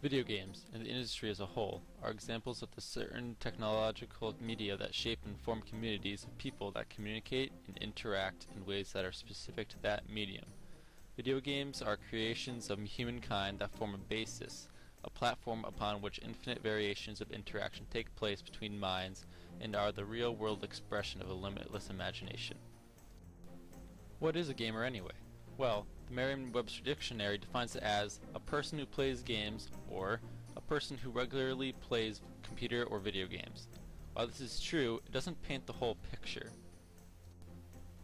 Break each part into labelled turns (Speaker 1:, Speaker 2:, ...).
Speaker 1: Video games, and the industry as a whole, are examples of the certain technological media that shape and form communities of people that communicate and interact in ways that are specific to that medium. Video games are creations of humankind that form a basis, a platform upon which infinite variations of interaction take place between minds and are the real-world expression of a limitless imagination. What is a gamer anyway? Well, the Merriam-Webster Dictionary defines it as a person who plays games or a person who regularly plays computer or video games. While this is true, it doesn't paint the whole picture.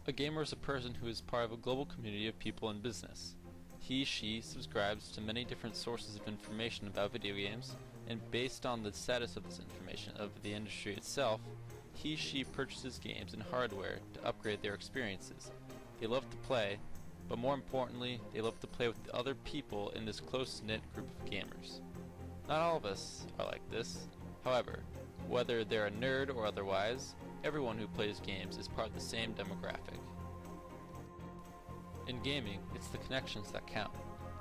Speaker 1: A gamer is a person who is part of a global community of people in business. He/she subscribes to many different sources of information about video games, and based on the status of this information of the industry itself, he/she purchases games and hardware to upgrade their experiences. They love to play, but more importantly, they love to play with the other people in this close-knit group of gamers. Not all of us are like this. However, whether they're a nerd or otherwise, everyone who plays games is part of the same demographic. In gaming, it's the connections that count.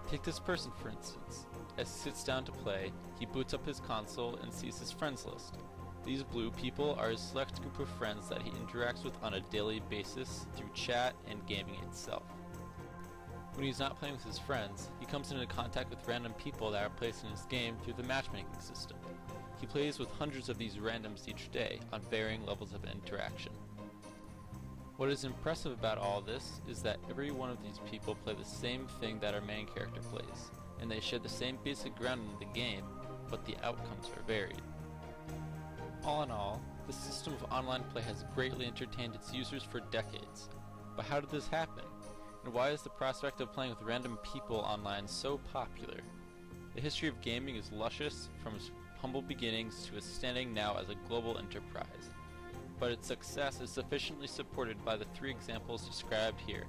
Speaker 1: Take this person for instance. As he sits down to play, he boots up his console and sees his friends list. These blue people are his select group of friends that he interacts with on a daily basis through chat and gaming itself. When he's not playing with his friends, he comes into contact with random people that are placed in his game through the matchmaking system. He plays with hundreds of these randoms each day on varying levels of interaction. What is impressive about all this is that every one of these people play the same thing that our main character plays, and they share the same basic ground in the game, but the outcomes are varied. All in all, the system of online play has greatly entertained its users for decades. But how did this happen? And why is the prospect of playing with random people online so popular? The history of gaming is luscious, from its humble beginnings to its standing now as a global enterprise. But its success is sufficiently supported by the three examples described here,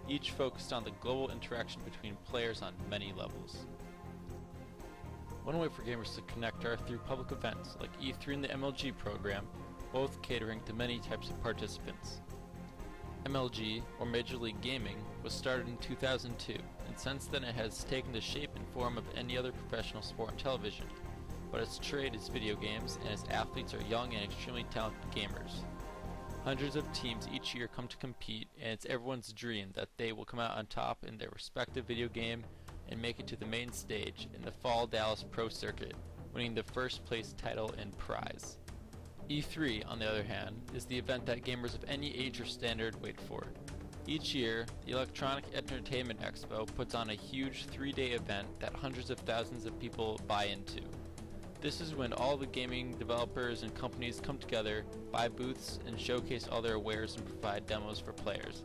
Speaker 1: each focused on the global interaction between players on many levels. One way for gamers to connect are through public events like E3 and the MLG program, both catering to many types of participants. MLG, or Major League Gaming, was started in 2002, and since then it has taken the shape and form of any other professional sport on television. But its trade is video games, and its athletes are young and extremely talented gamers. Hundreds of teams each year come to compete, and it's everyone's dream that they will come out on top in their respective video game and make it to the main stage in the Fall Dallas Pro Circuit, winning the first place title and prize. E3, on the other hand, is the event that gamers of any age or standard wait for. Each year, the Electronic Entertainment Expo puts on a huge 3-day event that hundreds of thousands of people buy into. This is when all the gaming developers and companies come together, buy booths, and showcase all their wares and provide demos for players.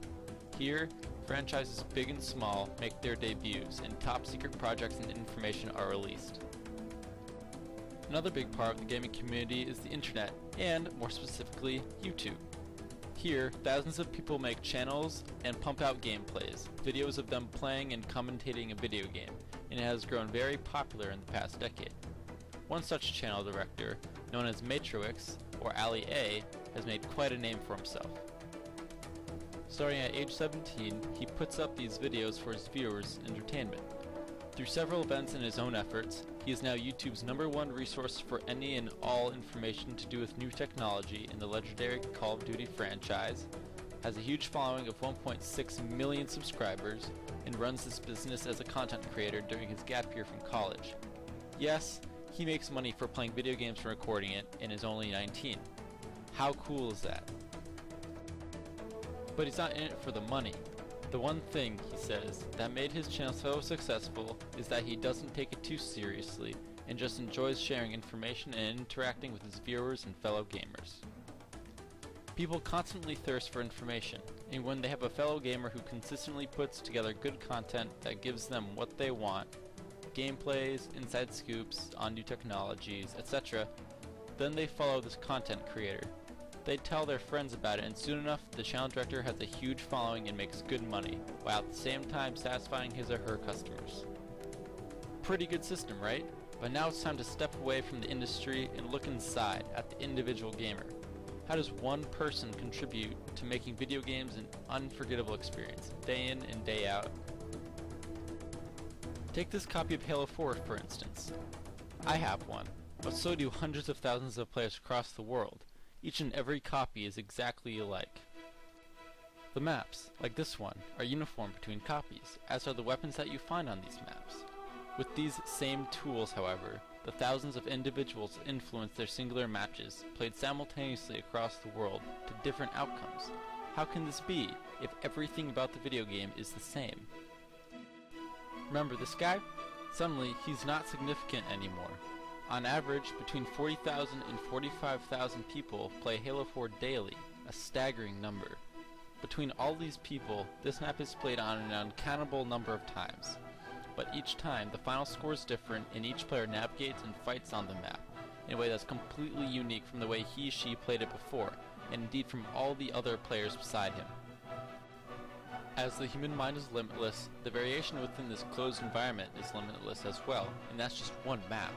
Speaker 1: Here, franchises big and small make their debuts, and top-secret projects and information are released. Another big part of the gaming community is the internet, and, more specifically, YouTube. Here, thousands of people make channels and pump out gameplays, videos of them playing and commentating a video game, and it has grown very popular in the past decade. One such channel director, known as Matrix, or Ali A, has made quite a name for himself. Starting at age 17, he puts up these videos for his viewers' entertainment. Through several events and his own efforts, he is now YouTube's #1 resource for any and all information to do with new technology in the legendary Call of Duty franchise, has a huge following of 1.6 million subscribers, and runs this business as a content creator during his gap year from college. Yes, he makes money for playing video games and recording it, and is only 19. How cool is that? But he's not in it for the money. The one thing, he says, that made his channel so successful is that he doesn't take it too seriously, and just enjoys sharing information and interacting with his viewers and fellow gamers. People constantly thirst for information, and when they have a fellow gamer who consistently puts together good content that gives them what they want, gameplays, inside scoops on new technologies, etc., then they follow this content creator. They tell their friends about it, and soon enough the channel director has a huge following and makes good money, while at the same time satisfying his or her customers. Pretty good system, right? But now it's time to step away from the industry and look inside at the individual gamer. How does one person contribute to making video games an unforgettable experience, day in and day out? Take this copy of Halo 4 for instance. I have one, but so do hundreds of thousands of players across the world. Each and every copy is exactly alike. The maps, like this one, are uniform between copies, as are the weapons that you find on these maps. With these same tools, however, the thousands of individuals influence their singular matches, played simultaneously across the world, to different outcomes. How can this be, if everything about the video game is the same? Remember this guy? Suddenly, he's not significant anymore. On average, between 40,000 and 45,000 people play Halo 4 daily, a staggering number. Between all these people, this map is played on an uncountable number of times. But each time, the final score is different and each player navigates and fights on the map in a way that's completely unique from the way he/she played it before, and indeed from all the other players beside him. As the human mind is limitless, the variation within this closed environment is limitless as well, and that's just one map.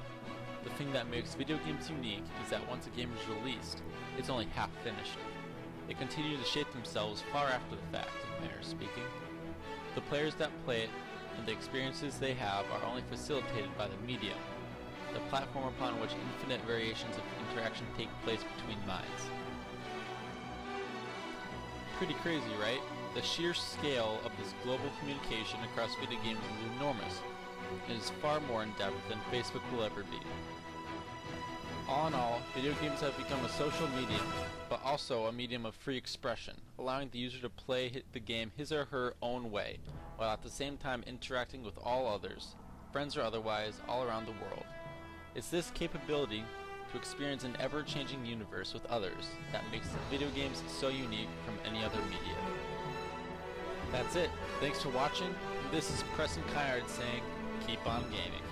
Speaker 1: The thing that makes video games unique is that once a game is released, it's only half finished. They continue to shape themselves far after the fact, in manner of speaking. The players that play it and the experiences they have are only facilitated by the medium, the platform upon which infinite variations of interaction take place between minds. Pretty crazy, right? The sheer scale of this global communication across video games is enormous, and is far more in depth than Facebook will ever be. All in all, video games have become a social medium, but also a medium of free expression, allowing the user to play the game his or her own way, while at the same time interacting with all others, friends or otherwise, all around the world. It's this capability to experience an ever-changing universe with others that makes the video games so unique from any other media. That's it. Thanks for watching. This is Preston Kynard saying, keep on gaming.